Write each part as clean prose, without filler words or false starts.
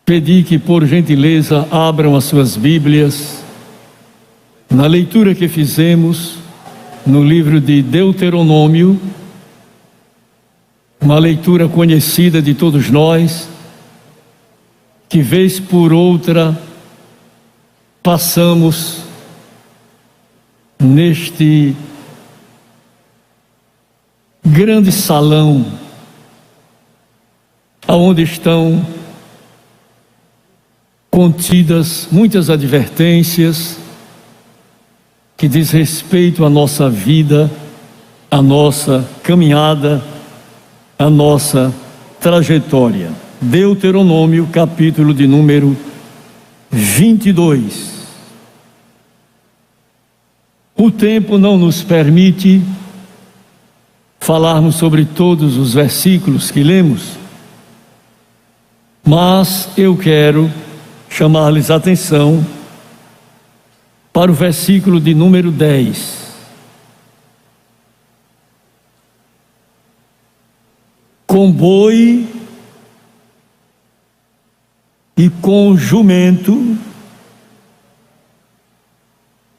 Pedi que, por gentileza, abram as suas Bíblias na leitura que fizemos no livro de Deuteronômio, uma leitura conhecida de todos nós, que vez por outra passamos neste grande salão, aonde estão contidas muitas advertências que diz respeito à nossa vida, à nossa caminhada, à nossa trajetória. Deuteronômio, capítulo de número 22. O tempo não nos permite falarmos sobre todos os versículos que lemos, mas eu quero chamar-lhes a atenção para o versículo de número 10. Com boi e com jumento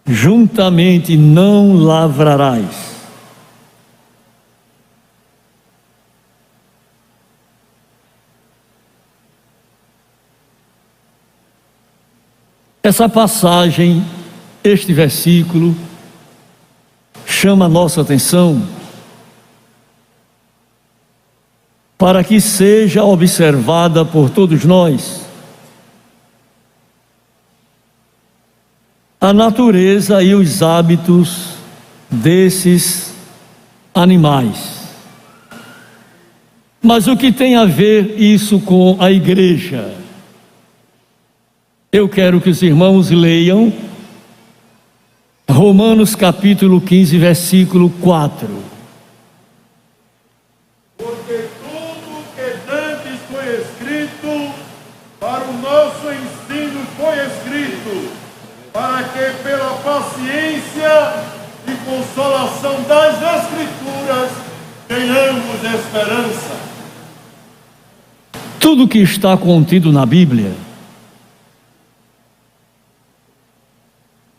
juntamente não lavrarás. Essa passagem, este versículo, chama a nossa atenção para que seja observada por todos nós a natureza e os hábitos desses animais. Mas o que tem a ver isso com a igreja? Eu quero que os irmãos leiam Romanos capítulo 15, versículo 4. Porque tudo que dantes foi escrito, para o nosso ensino foi escrito, para que pela paciência e consolação das Escrituras tenhamos esperança. Tudo que está contido na Bíblia,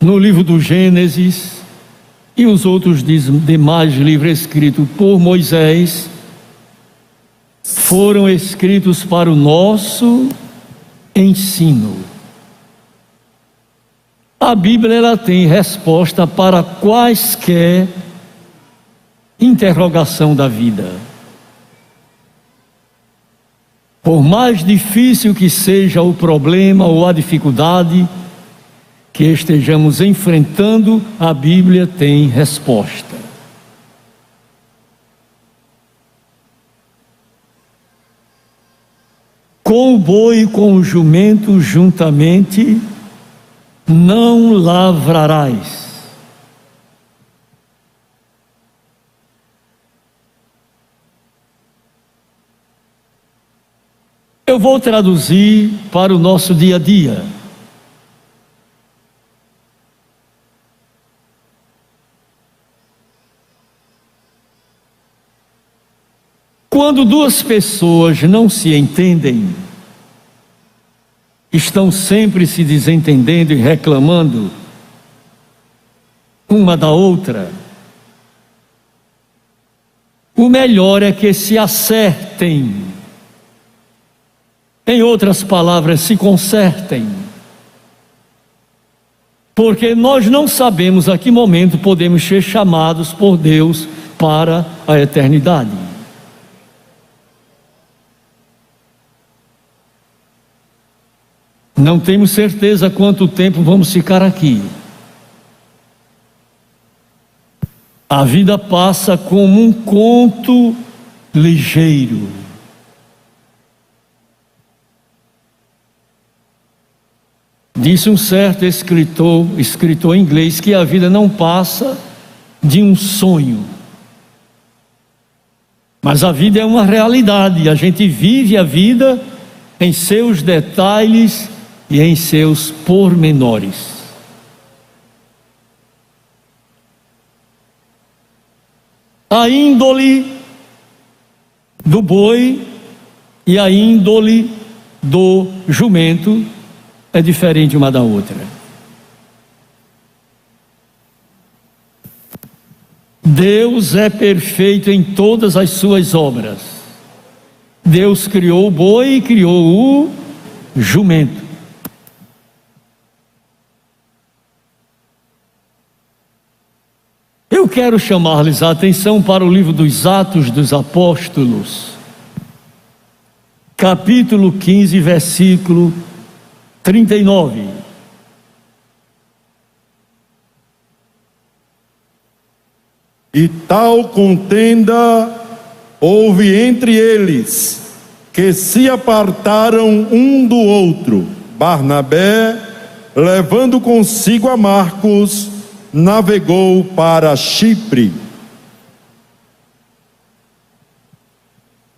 no livro do Gênesis e os outros demais livros escritos por Moisés, foram escritos para o nosso ensino. A Bíblia, ela tem resposta para quaisquer interrogação da vida. Por mais difícil que seja o problema ou a dificuldade que estejamos enfrentando, a Bíblia tem resposta. Com o boi e com o jumento juntamente não lavrarás. Eu vou traduzir para o nosso dia a dia. Quando duas pessoas não se entendem, estão sempre se desentendendo e reclamando uma da outra, o melhor é que se acertem. Em outras palavras, se consertem. Porque nós não sabemos a que momento podemos ser chamados por Deus para a eternidade. Não temos certeza quanto tempo vamos ficar aqui. A vida passa como um conto ligeiro. Disse um certo escritor inglês, que a vida não passa de um sonho. Mas a vida é uma realidade, a gente vive a vida em seus detalhes e em seus pormenores. A índole do boi e a índole do jumento é diferente uma da outra. Deus é perfeito em todas as suas obras. Deus criou o boi e criou o jumento. Eu quero chamar-lhes a atenção para o livro dos Atos dos Apóstolos, capítulo 15, versículo 39. E tal contenda houve entre eles, que se apartaram um do outro. Barnabé, levando consigo a Marcos, navegou para Chipre.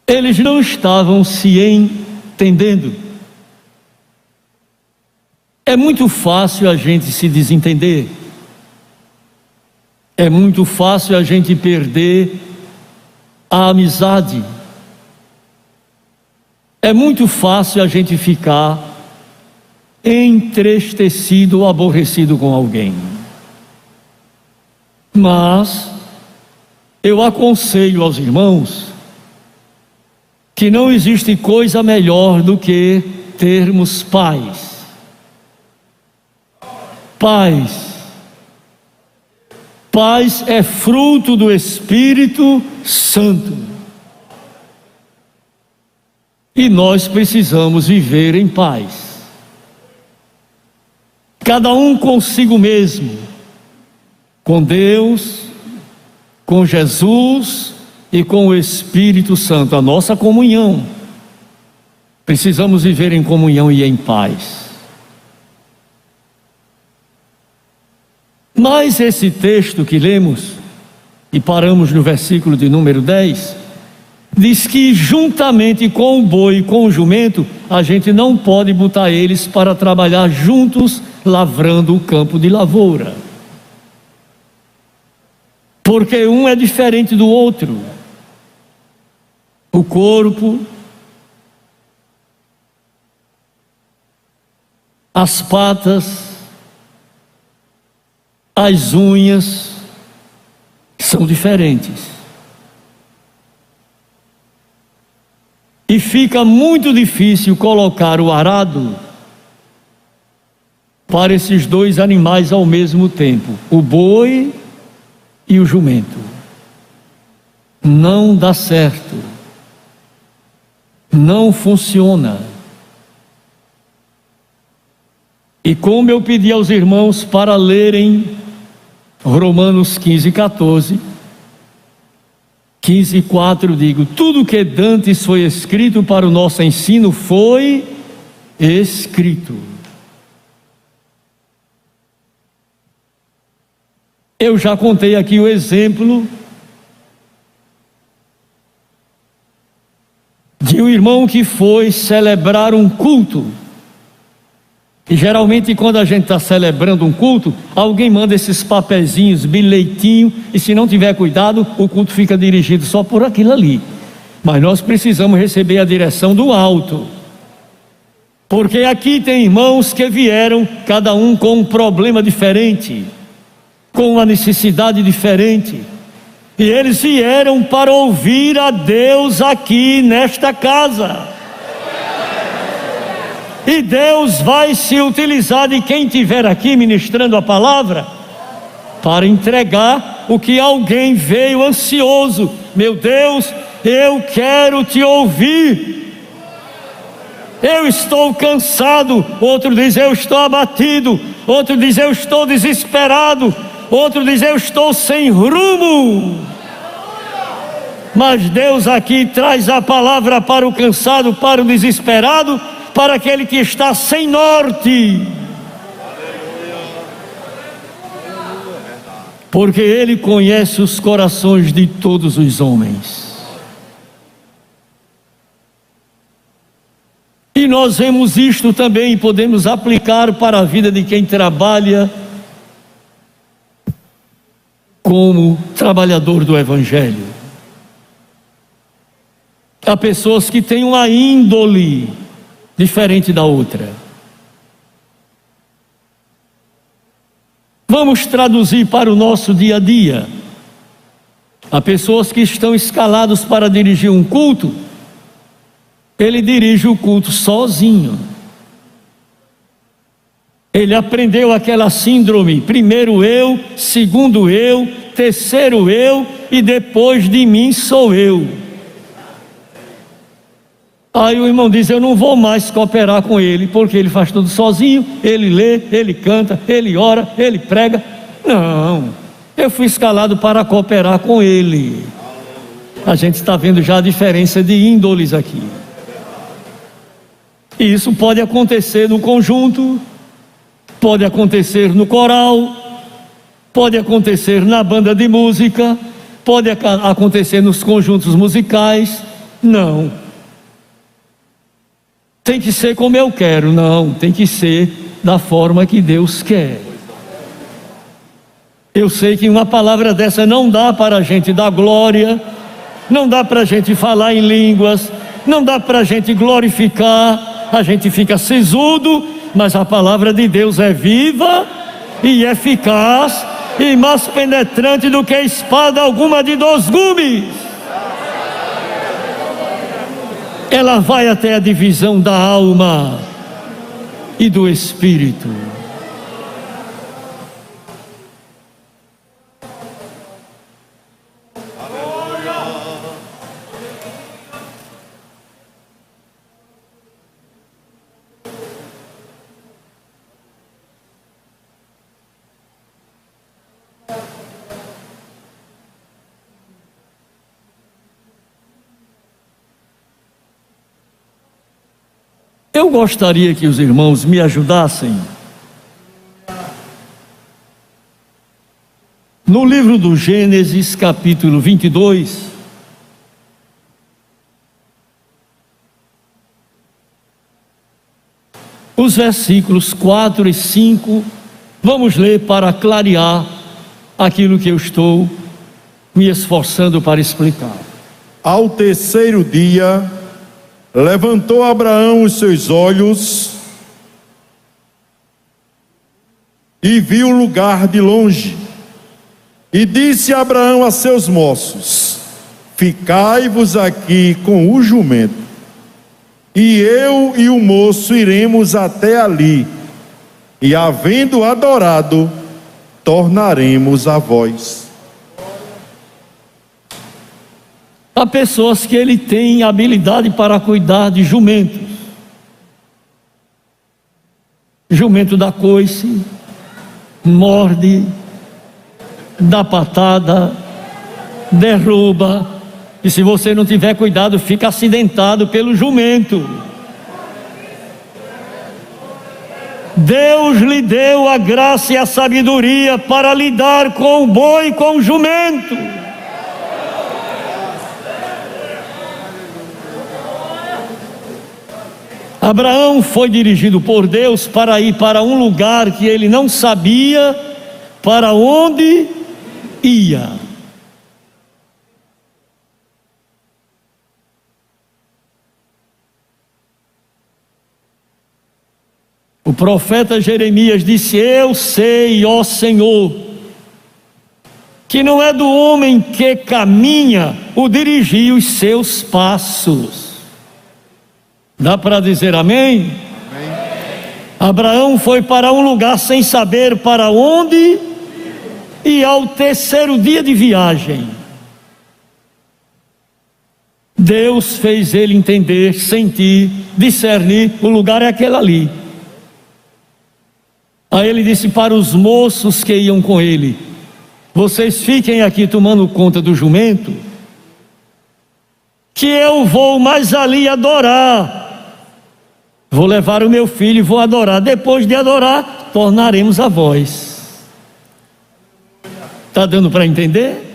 Eles não estavam se entendendo. É muito fácil a gente se desentender. É muito fácil a gente perder a amizade. É muito fácil a gente ficar entristecido ou aborrecido com alguém. Mas eu aconselho aos irmãos que não existe coisa melhor do que termos paz. Paz. Paz é fruto do Espírito Santo. E nós precisamos viver em paz. Cada um consigo mesmo, com Deus, com Jesus e com o Espírito Santo, a nossa comunhão. Precisamos viver em comunhão e em paz. Mas esse texto que lemos, e paramos no versículo de número 10, diz que juntamente com o boi e com o jumento, a gente não pode botar eles para trabalhar juntos, lavrando o campo de lavoura. Porque um é diferente do outro. O corpo, as patas, as unhas são diferentes. E fica muito difícil colocar o arado para esses dois animais ao mesmo tempo, o boi e o jumento. Não dá certo. Não funciona. E como eu pedi aos irmãos para lerem Romanos 15:14, 15:4, digo: tudo que dantes foi escrito para o nosso ensino foi escrito. Eu já contei aqui o exemplo de um irmão que foi celebrar um culto. E geralmente quando a gente está celebrando um culto, alguém manda esses papezinhos, bilhetinho, e se não tiver cuidado, o culto fica dirigido só por aquilo ali. Mas nós precisamos receber a direção do alto. Porque aqui tem irmãos que vieram, cada um com um problema diferente, com uma necessidade diferente. E eles vieram para ouvir a Deus aqui nesta casa. E Deus vai se utilizar de quem estiver aqui ministrando a palavra para entregar o que alguém veio ansioso. Meu Deus, eu quero te ouvir. Eu estou cansado. Outro diz: eu estou abatido. Outro diz: eu estou desesperado. Outro diz: eu estou sem rumo. Mas Deus aqui traz a palavra para o cansado, para o desesperado, para aquele que está sem norte. Porque Ele conhece os corações de todos os homens. E nós vemos isto também e podemos aplicar para a vida de quem trabalha como trabalhador do Evangelho. Há pessoas que têm uma índole diferente da outra. Vamos traduzir para o nosso dia a dia. Há pessoas que estão escalados para dirigir um culto, ele dirige o culto sozinho. Ele aprendeu aquela síndrome: primeiro eu, segundo eu, terceiro eu e depois de mim sou eu. Aí o irmão diz: eu não vou mais cooperar com ele, porque ele faz tudo sozinho, ele lê, ele canta, ele ora, ele prega. Não, eu fui escalado para cooperar com ele. A gente está vendo já a diferença de índoles aqui. E isso pode acontecer no conjunto, pode acontecer no coral, pode acontecer na banda de música, pode acontecer nos conjuntos musicais. Não tem que ser como eu quero, não, tem que ser da forma que Deus quer. Eu sei que uma palavra dessa não dá para a gente dar glória, não dá para a gente falar em línguas, não dá para a gente glorificar, a gente fica sisudo, mas a palavra de Deus é viva e eficaz e mais penetrante do que espada alguma de 2 gumes. Ela vai até a divisão da alma e do espírito. Eu gostaria que os irmãos me ajudassem no livro do Gênesis, capítulo 22, os versículos 4 e 5. Vamos ler para clarear aquilo que eu estou me esforçando para explicar. Ao terceiro dia, levantou Abraão os seus olhos e viu o lugar de longe. E disse Abraão a seus moços: ficai-vos aqui com o jumento, e eu e o moço iremos até ali, e havendo adorado, tornaremos a vós. Há pessoas que ele tem habilidade para cuidar de jumentos. Jumento dá coice, morde, dá patada, derruba, e se você não tiver cuidado, fica acidentado pelo jumento. Deus lhe deu a graça e a sabedoria para lidar com o boi e com o jumento. Abraão foi dirigido por Deus para ir para um lugar que ele não sabia para onde ia. O profeta Jeremias disse: eu sei, ó Senhor, que não é do homem que caminha o dirigir os seus passos. Dá para dizer amém? Amém? Abraão foi para um lugar sem saber para onde, e ao terceiro dia de viagem, Deus fez ele entender, sentir, discernir: o lugar é aquele ali. Aí ele disse para os moços que iam com ele: vocês fiquem aqui tomando conta do jumento, que eu vou mais ali adorar. Vou levar o meu filho e vou adorar. Depois de adorar, tornaremos a vós. Está dando para entender?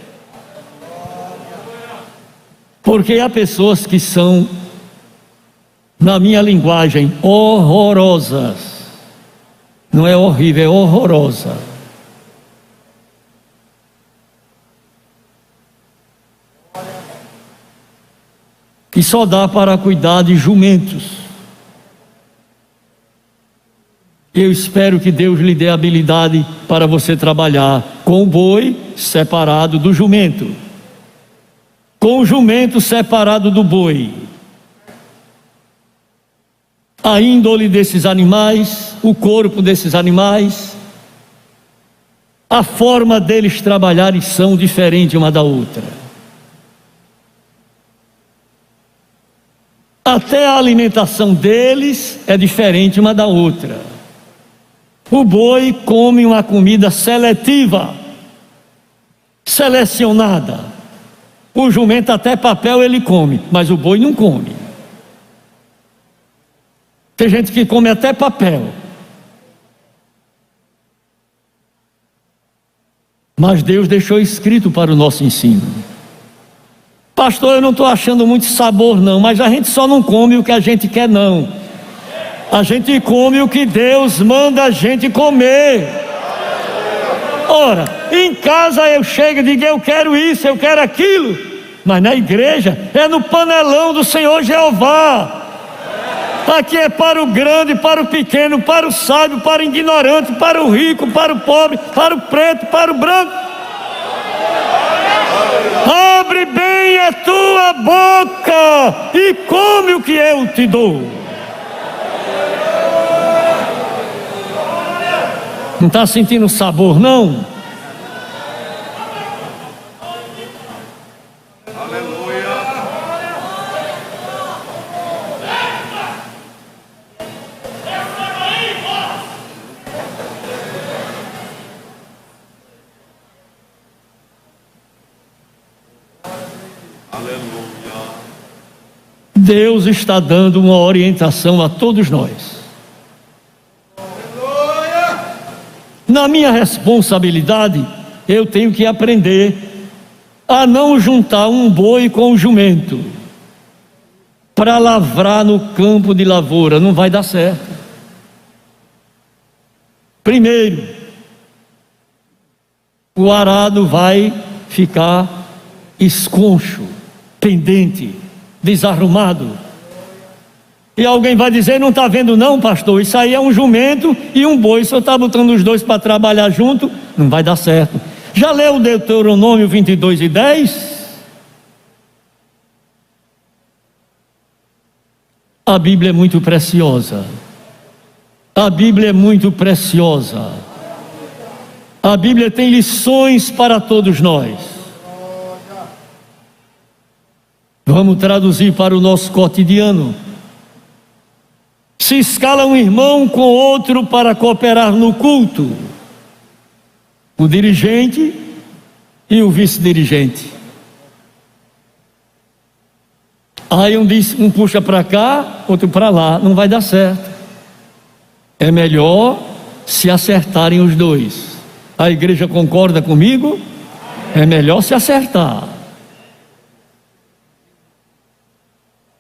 Porque há pessoas que são, na minha linguagem, horrorosas. Não é horrível, é horrorosa. E só dá para cuidar de jumentos. Eu espero que Deus lhe dê habilidade para você trabalhar com o boi separado do jumento, com o jumento separado do boi. A índole desses animais, o corpo desses animais, a forma deles trabalharem são diferentes uma da outra. Até a alimentação deles é diferente uma da outra. O boi come uma comida seletiva, selecionada. O jumento até papel ele come, mas o boi não come. Tem gente que come até papel. Mas Deus deixou escrito para o nosso ensino. Pastor, eu não estou achando muito sabor não, mas a gente só não come o que a gente quer não. A gente come o que Deus manda a gente comer. Ora, em casa eu chego e digo, eu quero isso, eu quero aquilo. Mas na igreja é no panelão do Senhor Jeová. Aqui é para o grande, para o pequeno, para o sábio, para o ignorante, para o rico, para o pobre, para o preto, para o branco. Abre bem a tua boca e come o que eu te dou. Não está sentindo sabor não? Deus está dando uma orientação a todos nós. Na minha responsabilidade, eu tenho que aprender a não juntar um boi com um jumento para lavrar no campo de lavoura. Não vai dar certo. Primeiro, o arado vai ficar esconcho, pendente, desarrumado. E alguém vai dizer, não está vendo não, pastor, isso aí é um jumento e um boi, o senhor está botando os dois para trabalhar junto, não vai dar certo. Já leu o Deuteronômio 22:10? A Bíblia é muito preciosa. A Bíblia é muito preciosa. A Bíblia tem lições para todos nós. Vamos traduzir para o nosso cotidiano. Se escala um irmão com outro para cooperar no culto, o dirigente e o vice-dirigente. Aí um puxa para cá, outro para lá, não vai dar certo. É melhor se acertarem os dois. A igreja concorda comigo? É melhor se acertar.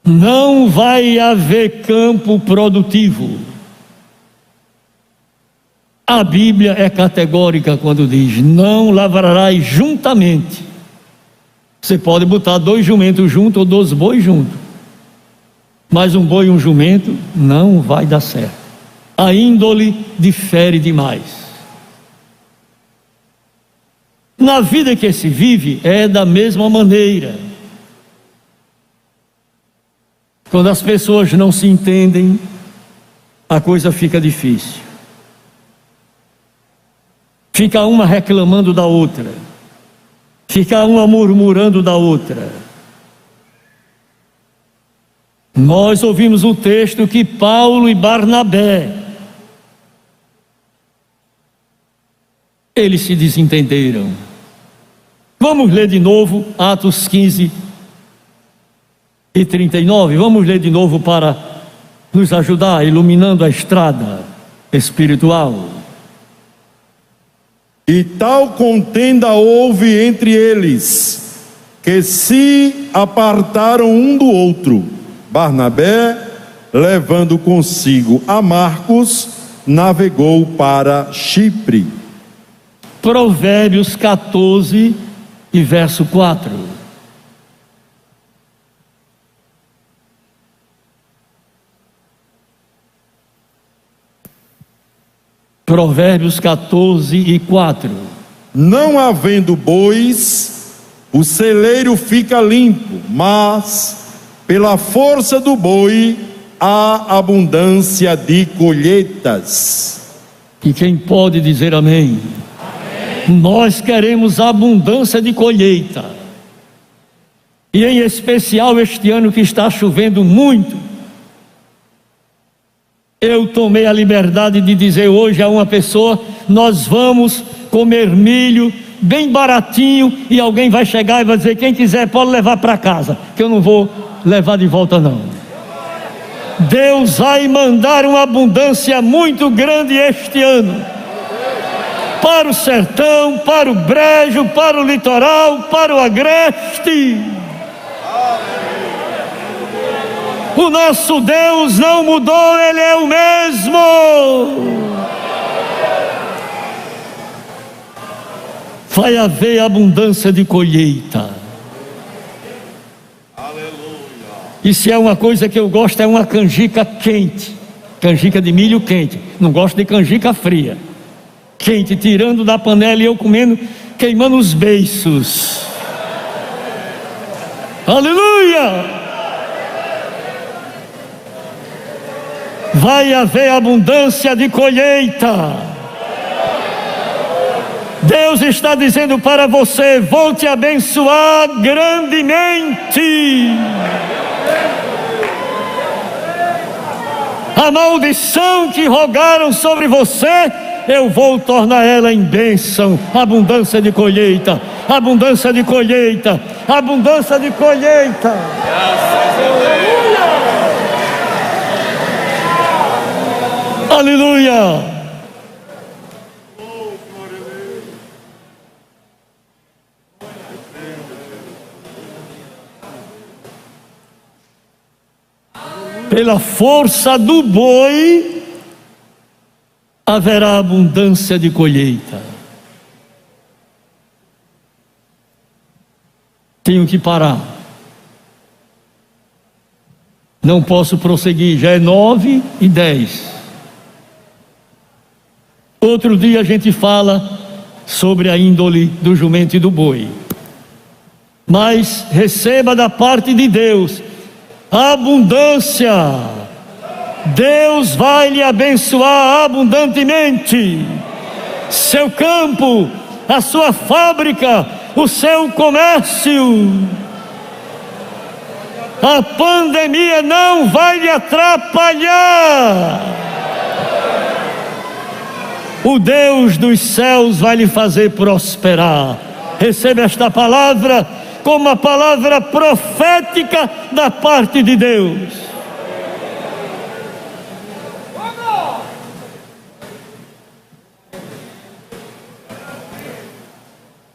Não vai haver campo produtivo. A Bíblia é categórica quando diz: não lavrarás juntamente. Você pode botar 2 jumentos juntos ou 2 bois juntos, mas um boi e um jumento não vai dar certo. A índole difere demais. Na vida que se vive é da mesma maneira. Quando as pessoas não se entendem, a coisa fica difícil. Fica uma reclamando da outra. Fica uma murmurando da outra. Nós ouvimos o texto que Paulo e Barnabé, eles se desentenderam. Vamos ler de novo Atos 15 e 39, vamos ler de novo para nos ajudar, iluminando a estrada espiritual. E tal contenda houve entre eles, que se apartaram um do outro. Barnabé, levando consigo a Marcos, navegou para Chipre. Provérbios 14 e verso 4. Provérbios 14:4. Não havendo bois, o celeiro fica limpo, mas pela força do boi há abundância de colheitas. E quem pode dizer amém? Amém. Nós queremos abundância de colheita. E em especial este ano que está chovendo muito. Eu tomei a liberdade de dizer hoje a uma pessoa: nós vamos comer milho bem baratinho, e alguém vai chegar e vai dizer: quem quiser pode levar para casa, que eu não vou levar de volta não. Deus vai mandar uma abundância muito grande este ano, para o sertão, para o brejo, para o litoral, para o agreste. O nosso Deus não mudou, Ele é o mesmo. Vai haver abundância de colheita. E se é uma coisa que eu gosto, é uma canjica quente, canjica de milho quente. Não gosto de canjica fria, quente, tirando da panela e eu comendo, queimando os beiços. Aleluia! Vai haver abundância de colheita. Deus está dizendo para você: vou te abençoar grandemente. A maldição que rogaram sobre você, eu vou tornar ela em bênção. Abundância de colheita, abundância de colheita, abundância de colheita. Aleluia! Pela força do boi haverá abundância de colheita. Tenho que parar. Não posso prosseguir, já é 9:10. Outro dia a gente fala sobre a índole do jumento e do boi. Mas receba da parte de Deus a abundância. Deus vai lhe abençoar abundantemente. Seu campo, a sua fábrica, o seu comércio. A pandemia não vai lhe atrapalhar. O Deus dos céus vai lhe fazer prosperar. Receba esta palavra como uma palavra profética da parte de Deus.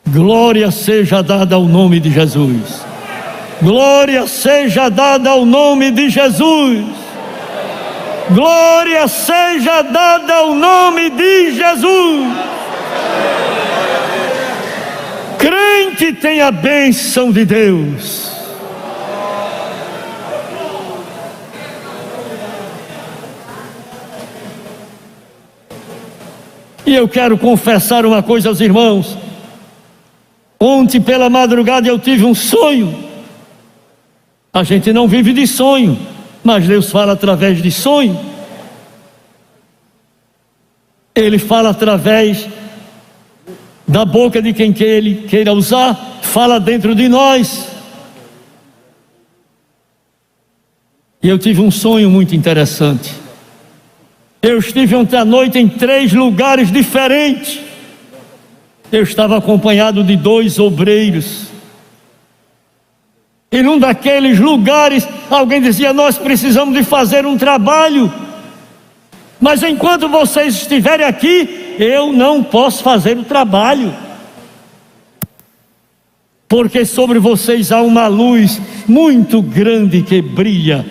Glória seja dada ao nome de Jesus. Glória seja dada ao nome de Jesus. Glória seja dada ao nome de Jesus. Crente tem a bênção de Deus. E eu quero confessar uma coisa aos irmãos. Ontem pela madrugada eu tive um sonho. A gente não vive de sonho, mas Deus fala através de sonho. Ele fala através da boca de quem Ele queira usar, fala dentro de nós. E eu tive um sonho muito interessante. Eu estive ontem à noite em 3 lugares diferentes. Eu estava acompanhado de 2 obreiros. E num daqueles lugares, alguém dizia: nós precisamos de fazer um trabalho, mas enquanto vocês estiverem aqui, eu não posso fazer o trabalho, porque sobre vocês há uma luz muito grande que brilha.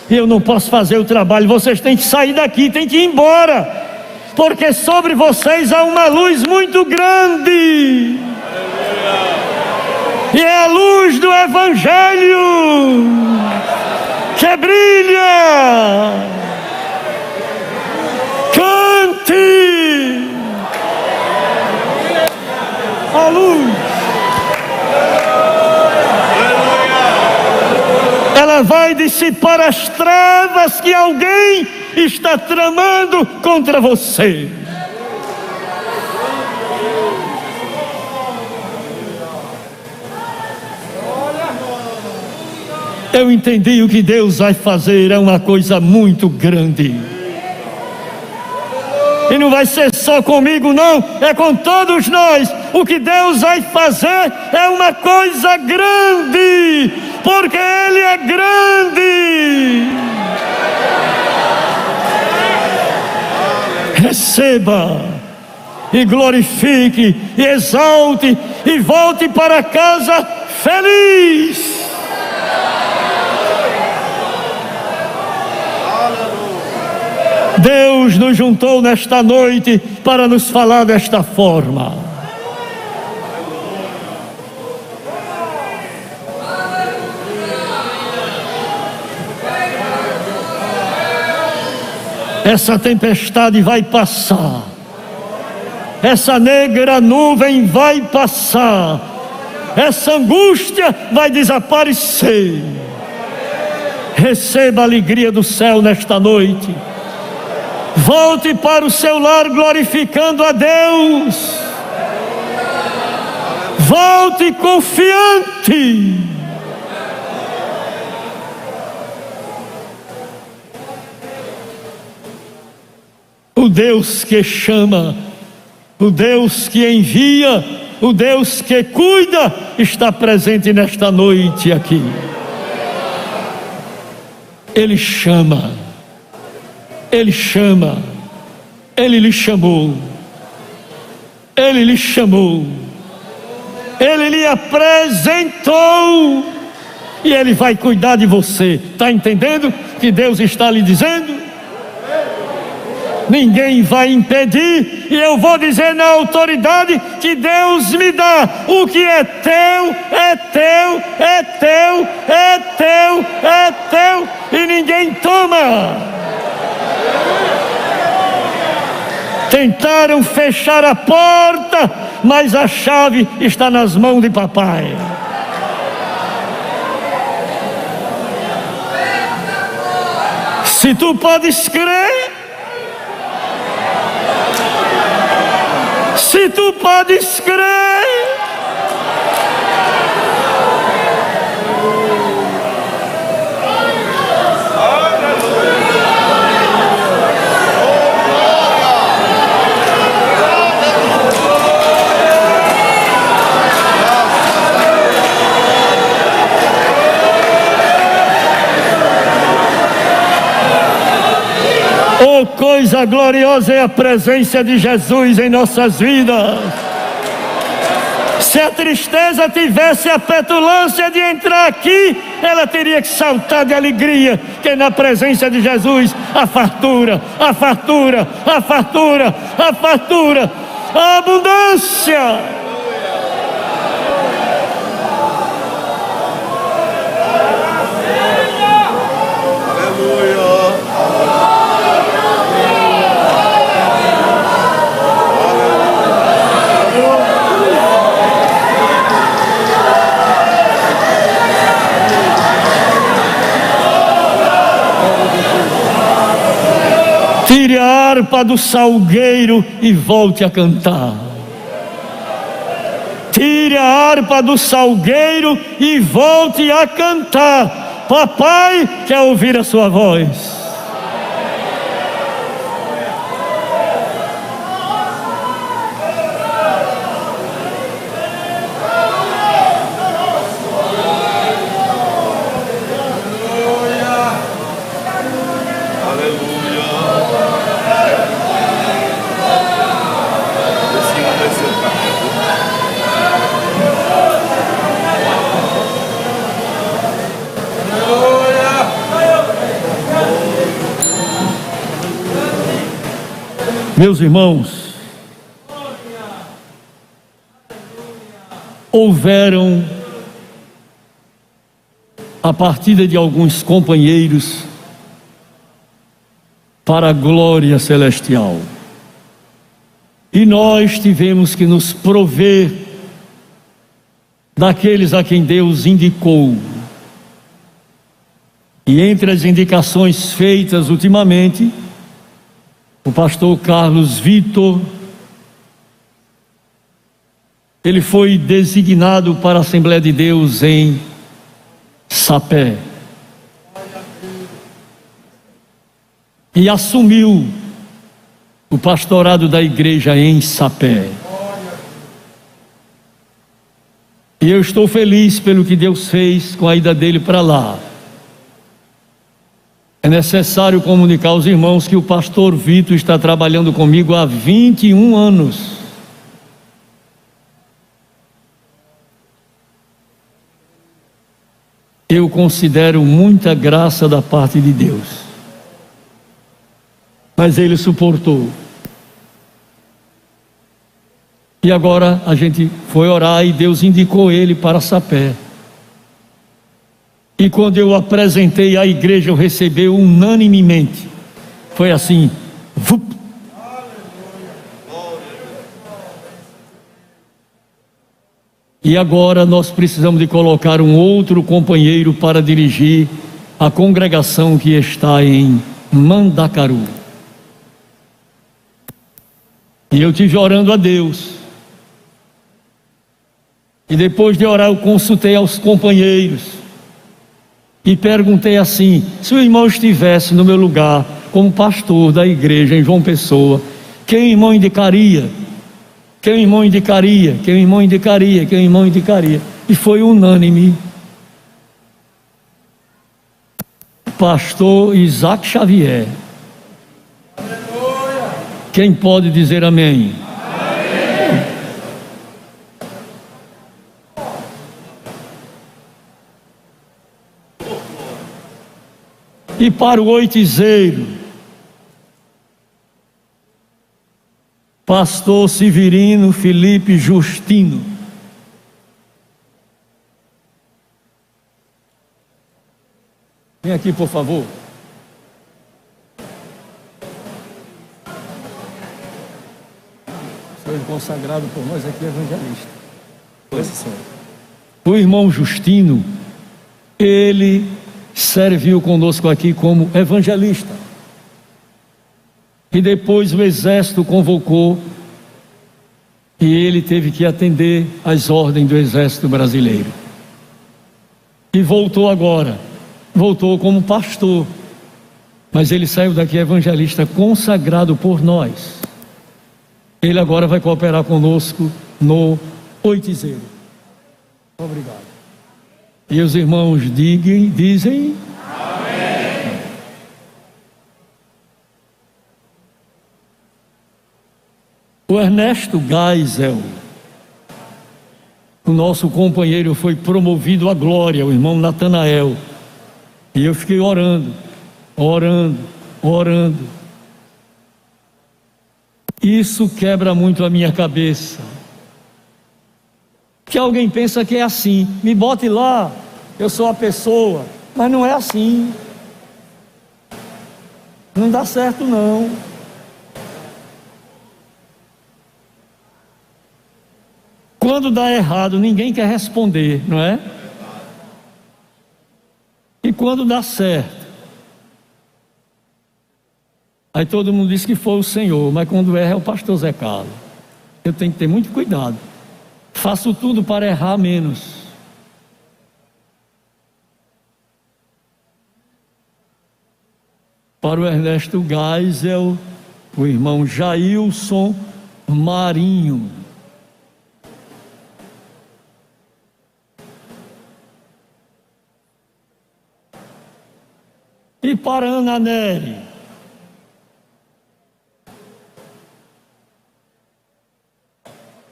Eu não posso fazer o trabalho, vocês têm que sair daqui, têm que ir embora, porque sobre vocês há uma luz muito grande. E é a luz do Evangelho que brilha. Cante! Olhe-se para as trevas que alguém está tramando contra você. Eu entendi o que Deus vai fazer, é uma coisa muito grande. E não vai ser só comigo não, é com todos nós. O que Deus vai fazer é uma coisa grande, porque Ele é grande. Receba e glorifique e exalte e volte para casa feliz. Deus nos juntou nesta noite para nos falar desta forma. Essa tempestade vai passar, essa negra nuvem vai passar, essa angústia vai desaparecer. Receba a alegria do céu nesta noite. Volte para o seu lar glorificando a Deus. Volte confiante. O Deus que chama, o Deus que envia, o Deus que cuida, está presente nesta noite aqui. Ele chama. Ele chama, Ele lhe chamou, Ele lhe chamou, Ele lhe apresentou, e Ele vai cuidar de você. Está entendendo o que Deus está lhe dizendo? Ninguém vai impedir, e eu vou dizer na autoridade que Deus me dá: o que é teu, é teu, é teu, é teu, é teu, e ninguém toma. Tentaram fechar a porta, mas a chave está nas mãos de papai. Se tu podes crer, se tu podes crer, oh, coisa gloriosa é a presença de Jesus em nossas vidas. Se a tristeza tivesse a petulância de entrar aqui, ela teria que saltar de alegria, que na presença de Jesus a fartura, a fartura, a fartura, a fartura, a abundância. Tire a harpa do salgueiro e volte a cantar. Tire a harpa do salgueiro e volte a cantar. Papai quer ouvir a sua voz. Meus irmãos, houveram a partida de alguns companheiros para a glória celestial, e nós tivemos que nos prover daqueles a quem Deus indicou. E entre as indicações feitas ultimamente, o pastor Carlos Vitor, ele foi designado para a Assembleia de Deus em Sapé. E assumiu o pastorado da igreja em Sapé. E eu estou feliz pelo que Deus fez com a ida dele para lá. É necessário comunicar aos irmãos que o pastor Vitor está trabalhando comigo há 21 anos. Eu considero muita graça da parte de Deus. Mas ele suportou. E agora a gente foi orar e Deus indicou ele para Sapé. E quando eu apresentei à igreja, eu recebi unanimemente. Foi assim. Vup. E agora nós precisamos de colocar um outro companheiro para dirigir a congregação que está em Mandacaru. E eu tive orando a Deus. E depois de orar eu consultei aos companheiros. E perguntei assim: se o irmão estivesse no meu lugar como pastor da igreja em João Pessoa, quem o irmão indicaria? Quem o irmão indicaria? Quem o irmão indicaria? Quem o irmão indicaria? E foi unânime. Pastor Isaac Xavier. Quem pode dizer amém? E para o oitizeiro, pastor Severino Felipe Justino. Vem aqui, por favor. Senhor consagrado por nós aqui, evangelista. Pois, Senhor. O irmão Justino, ele serviu conosco aqui como evangelista. E depois o exército convocou e ele teve que atender às ordens do exército brasileiro. E voltou agora, voltou como pastor, mas ele saiu daqui evangelista consagrado por nós. Ele agora vai cooperar conosco no oitizeiro. Obrigado. E os irmãos dizem amém. O Ernesto Geisel, o nosso companheiro, foi promovido à glória, o irmão Natanael. E eu fiquei orando. Isso quebra muito a minha cabeça. Que alguém pensa que é assim, me bote lá, eu sou a pessoa, mas não é assim. Não dá certo não. Quando dá errado, ninguém quer responder, não é? E quando dá certo, aí todo mundo diz que foi o Senhor, mas quando erra é o pastor Zé Carlos. Eu tenho que ter muito cuidado. Faço tudo para errar menos. Para o Ernesto Geisel, o irmão Jailson Marinho. E para Ana Nery,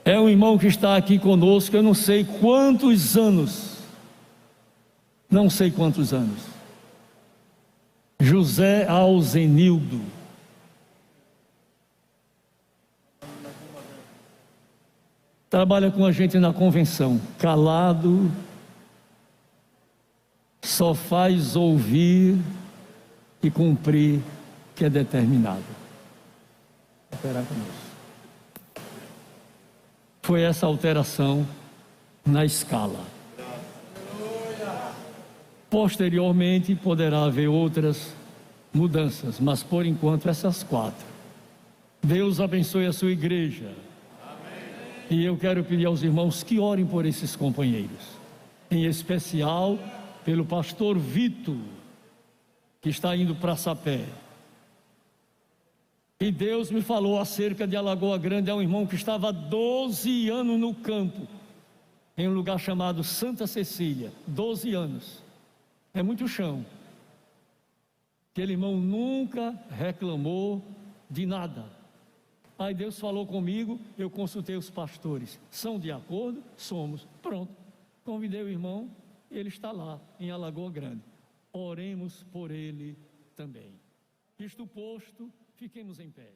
é um irmão que está aqui conosco, eu não sei quantos anos. José Alzenildo. Trabalha com a gente na convenção, calado, só faz ouvir e cumprir o que é determinado. Esperar conosco. Foi essa alteração na escala. Posteriormente poderá haver outras mudanças, mas por enquanto essas 4. Deus abençoe a sua igreja. Amém. E eu quero pedir aos irmãos que orem por esses companheiros, em especial pelo pastor Vitor, que está indo para Sapé. E Deus me falou acerca de Alagoa Grande. É um irmão que estava há 12 anos no campo, em um lugar chamado Santa Cecília. 12 anos. É muito chão. Aquele irmão nunca reclamou de nada. Aí Deus falou comigo, eu consultei os pastores. São de acordo? Somos. Pronto. Convidei o irmão, ele está lá, em Alagoa Grande. Oremos por ele também. Isto posto, fiquemos em pé.